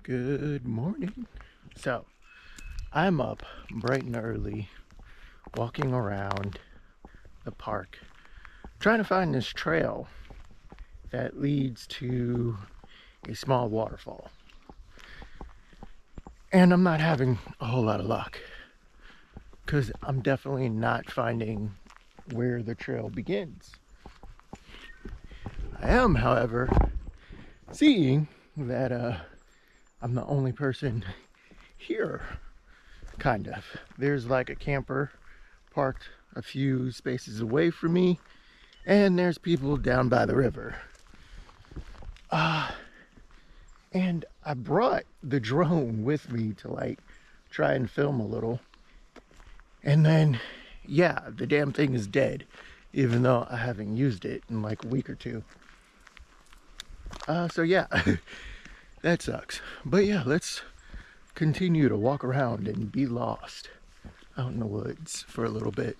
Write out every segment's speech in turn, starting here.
Good morning. So, I'm up bright and early, walking around the park, trying to find this trail that leads to a small waterfall. And I'm not having a whole lot of luck, because I'm definitely not finding where the trail begins. I am, however, seeing that I'm the only person here, kind of. There's like a camper parked a few spaces away from me, and there's people down by the river. And I brought the drone with me to like try and film a little. And then, yeah, the damn thing is dead, even though I haven't used it in like a week or two. So yeah, that sucks. But yeah, let's continue to walk around and be lost out in the woods for a little bit.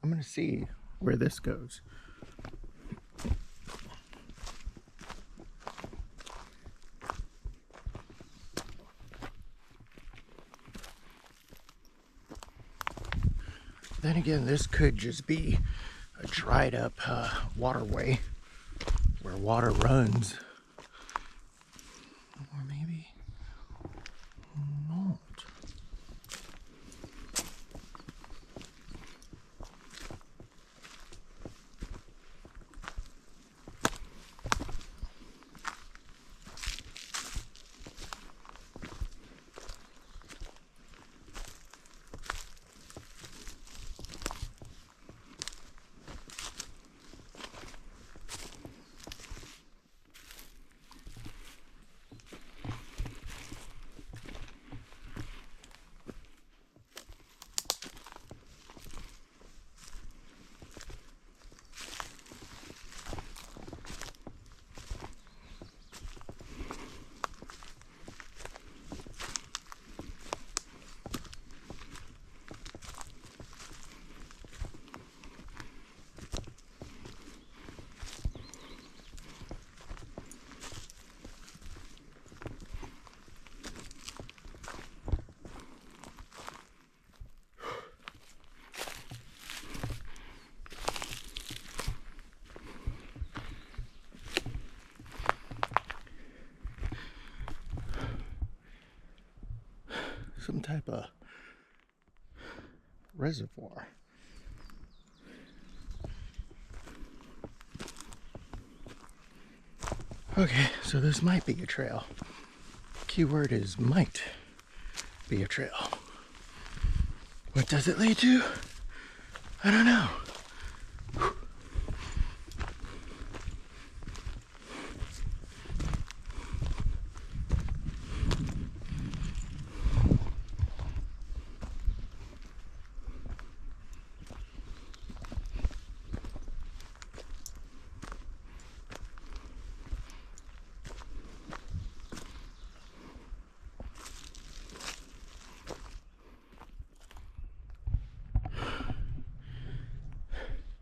I'm gonna see where this goes. Then again, this could just be a dried up waterway where water runs. Or maybe not. Some type of reservoir. Okay, so this might be a trail. Keyword is might be a trail. What does it lead to? I don't know.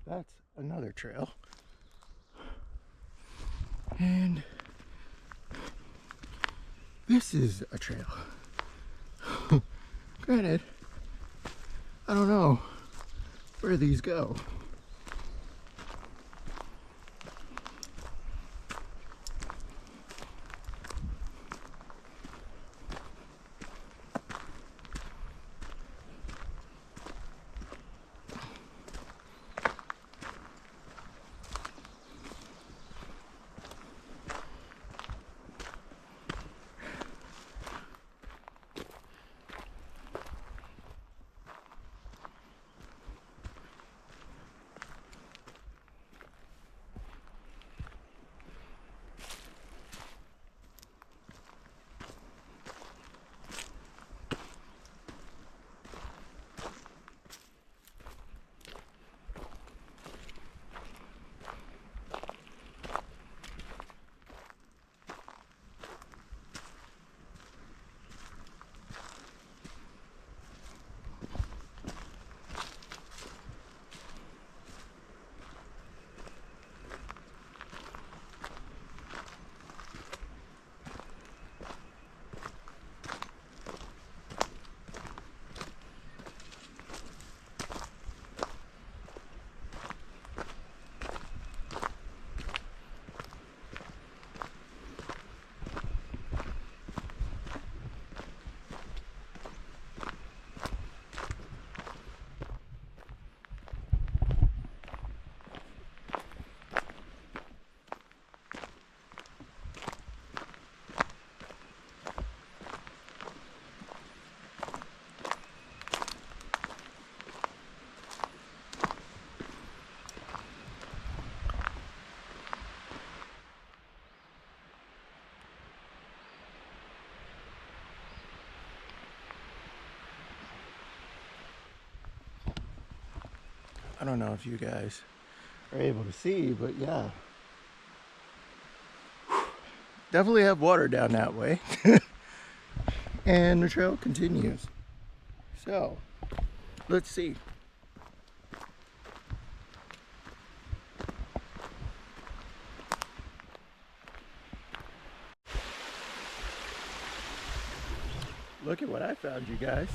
That's another trail. And this is a trail. Granted, I don't know where these go. I don't know if you guys are able to see, but yeah. Definitely have water down that way. And the trail continues. So, let's see. Look at what I found, you guys.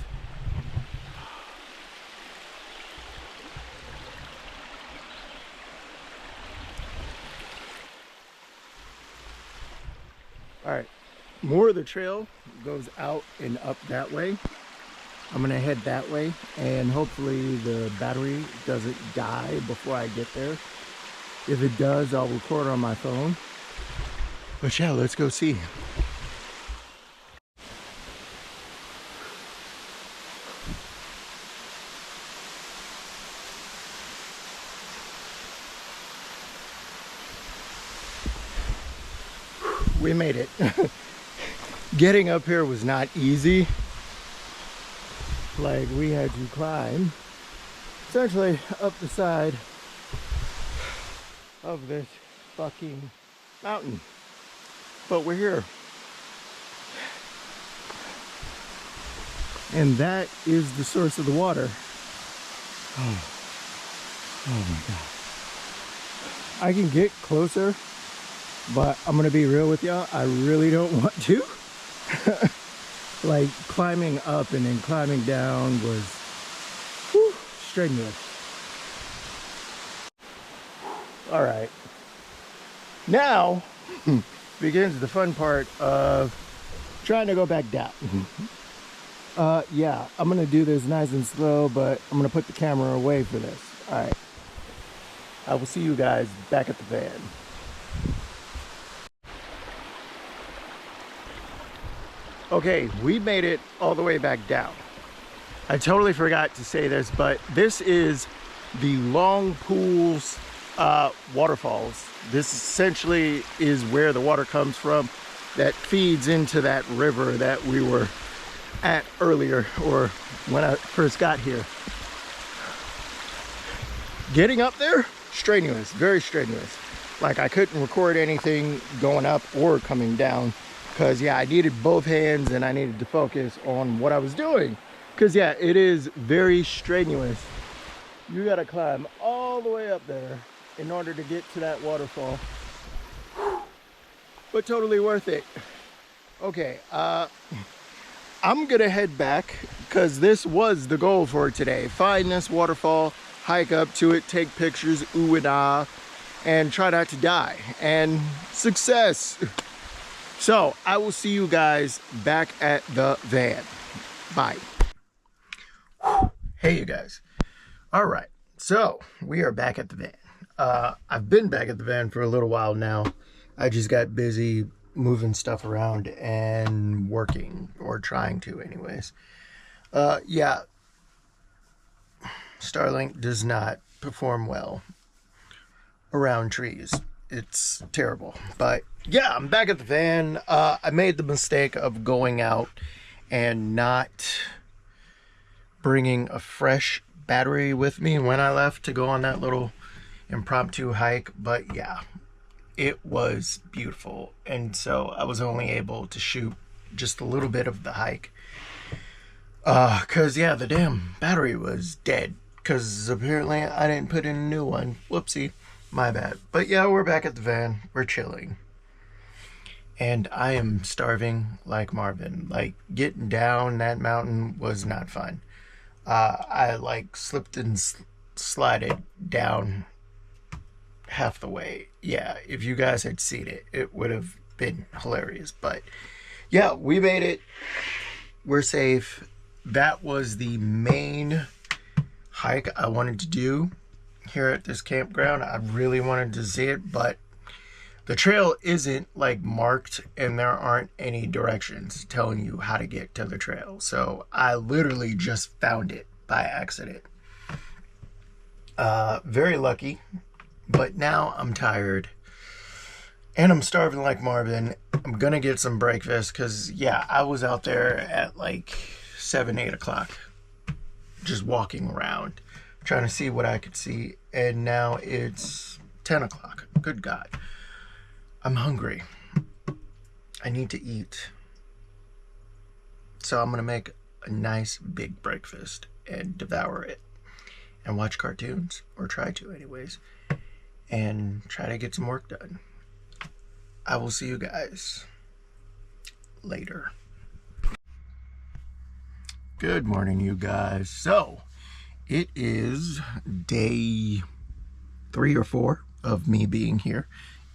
All right, more of the trail goes out and up that way. I'm gonna head that way, and hopefully the battery doesn't die before I get there. If it does, I'll record on my phone. But yeah, let's go see. We made it. Getting up here was not easy. Like, we had to climb essentially up the side of this fucking mountain. But we're here. And that is the source of the water. Oh my God. I can get closer, but I'm gonna be real with y'all, I really don't want to. Like, climbing up and then climbing down was strenuous. All right, now begins the fun part of trying to go back down. Yeah, I'm gonna do this nice and slow, but I'm gonna put the camera away for this. All right, I will see you guys back at the van. Okay, we made it all the way back down. I totally forgot to say this, but this is the Long Pool Waterfalls. This essentially is where the water comes from that feeds into that river that we were at earlier, or when I first got here. Getting up there, strenuous, very strenuous. Like, I couldn't record anything going up or coming down, because yeah, I needed both hands and I needed to focus on what I was doing. Because yeah, it is very strenuous. You gotta climb all the way up there in order to get to that waterfall. but totally worth it. Okay, I'm gonna head back because this was the goal for today. Find this waterfall, hike up to it, take pictures, ooh and ah, and try not to die. And success! So I will see you guys back at the van. Bye. Hey you guys. All right, so we are back at the van. I've been back at the van for a little while now. I just got busy moving stuff around and working, or trying to anyways. Yeah, Starlink does not perform well around trees. It's terrible. But yeah, I'm back at the van. I made the mistake of going out and not bringing a fresh battery with me when I left to go on that little impromptu hike. But yeah, it was beautiful, and so I was only able to shoot just a little bit of the hike because yeah, the damn battery was dead because apparently I didn't put in a new one. Whoopsie, my bad. But yeah, we're back at the van, we're chilling, and I am starving like Marvin. Like, getting down that mountain was not fun. I like slipped and slided down half the way. Yeah, if you guys had seen it, it would have been hilarious. But yeah, we made it. We're safe. That was the main hike I wanted to do here at this campground. I really wanted to see it, but the trail isn't like marked and there aren't any directions telling you how to get to the trail. So I literally just found it by accident. Very lucky. But now I'm tired and I'm starving like Marvin. I'm gonna get some breakfast because yeah, I was out there at like 7-8 o'clock just walking around trying to see what I could see, and now it's 10 o'clock. Good God, I'm hungry. I need to eat. So I'm gonna make a nice big breakfast and devour it and watch cartoons, or try to anyways, and try to get some work done. I will see you guys later. Good morning, you guys. So it is day 3 or 4 of me being here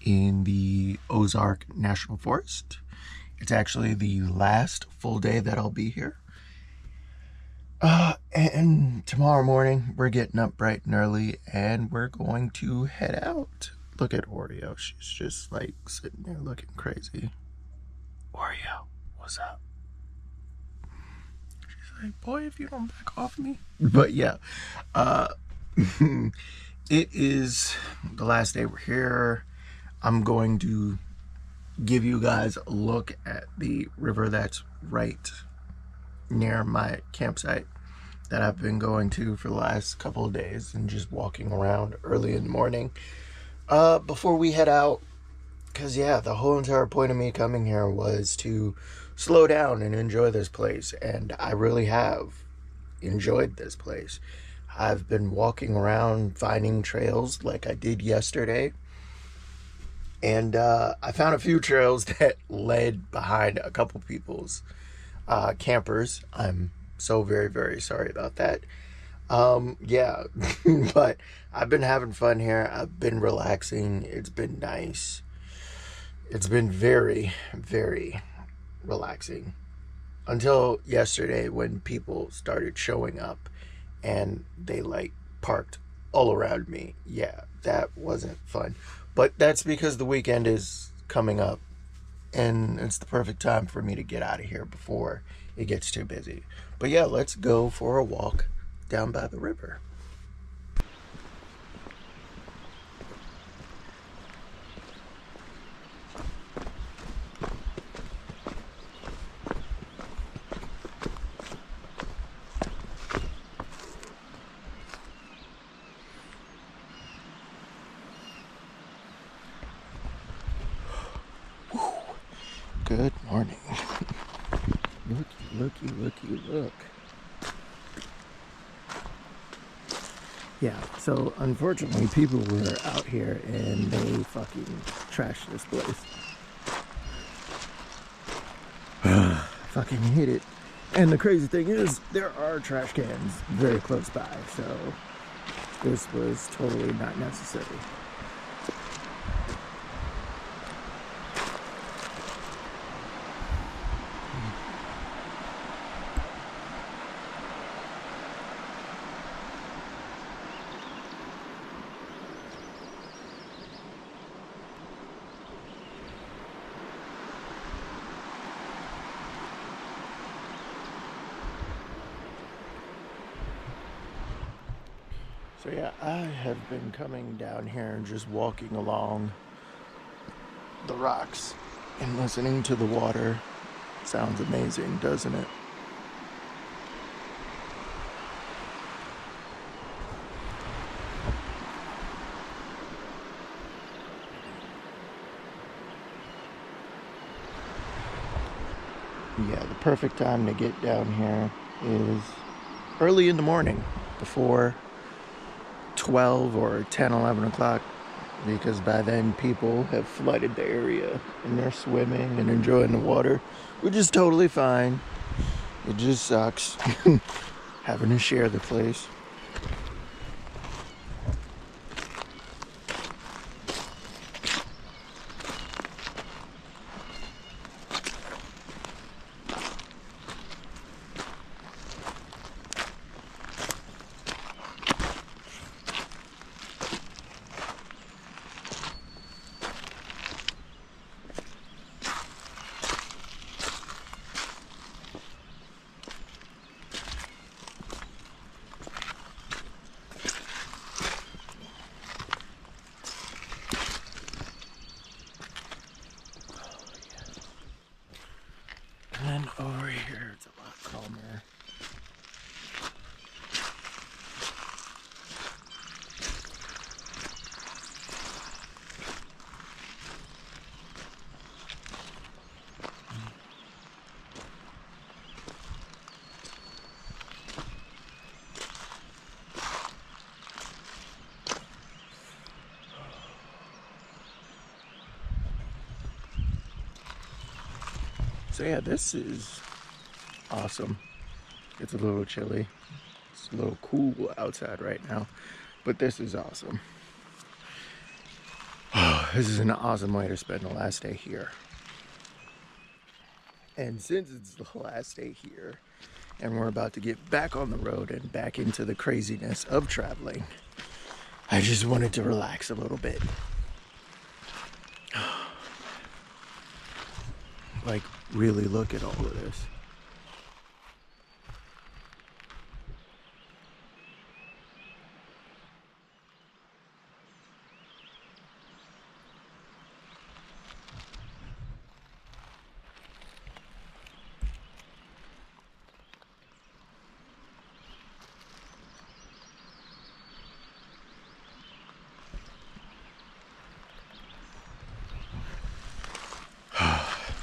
in the Ozark National Forest. It's actually the last full day that I'll be here. And tomorrow morning we're getting up bright and early and we're going to head out. Look at Oreo. She's just like sitting there looking crazy. Oreo, what's up? She's like, boy, if you don't back off me. But yeah, it is the last day we're here. I'm going to give you guys a look at the river that's right near my campsite that I've been going to for the last couple of days and just walking around early in the morning before we head out. Because yeah, the whole entire point of me coming here was to slow down and enjoy this place, and I really have enjoyed this place. I've been walking around finding trails like I did yesterday, and I found a few trails that led behind a couple people's campers. I'm so very, very sorry about that. Yeah, but I've been having fun here. I've been relaxing. It's been nice. It's been very, very relaxing until yesterday when people started showing up and they like parked all around me. Yeah, that wasn't fun. But that's because the weekend is coming up and it's the perfect time for me to get out of here before it gets too busy. But yeah, let's go for a walk down by the river. Good morning. Looky, look. Yeah, so unfortunately people were out here and they fucking trashed this place. Fucking hate it. And the crazy thing is, there are trash cans very close by, so this was totally not necessary. So yeah, I have been coming down here and just walking along the rocks and listening to the water. Sounds amazing, doesn't it? Yeah, the perfect time to get down here is early in the morning, before 12 or 10, 11 o'clock, because by then people have flooded the area and they're swimming and enjoying the water, which is totally fine. It just sucks having to share the place. And over here, it's a lot calmer. So yeah, this is awesome. It's a little chilly. It's a little cool outside right now, but this is awesome. This is an awesome way to spend the last day here. And since it's the last day here, and we're about to get back on the road and back into the craziness of traveling, I just wanted to relax a little bit. Like, really look at all of this.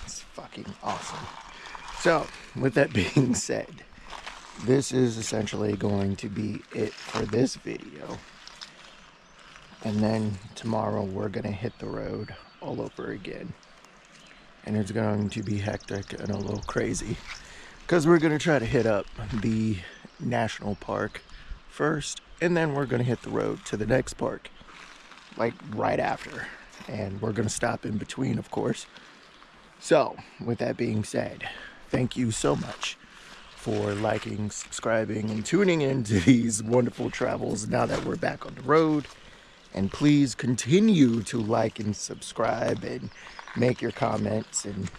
It's fucking awesome. So, with that being said, this is essentially going to be it for this video. And then tomorrow we're going to hit the road all over again. And it's going to be hectic and a little crazy, because we're going to try to hit up the national park first, and then we're going to hit the road to the next park, like right after. And we're going to stop in between, of course. So, with that being said, thank you so much for liking, subscribing, and tuning in to these wonderful travels now that we're back on the road. And please continue to like and subscribe and make your comments and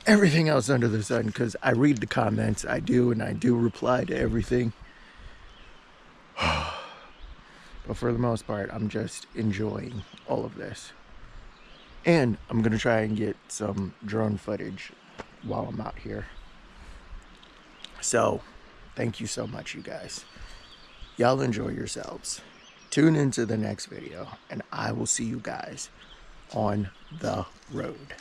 everything else under the sun, because I read the comments, I do, and I do reply to everything. But for the most part, I'm just enjoying all of this. And I'm going to try and get some drone footage while I'm out here. So, thank you so much, you guys. Y'all enjoy yourselves. Tune into the next video, and I will see you guys on the road.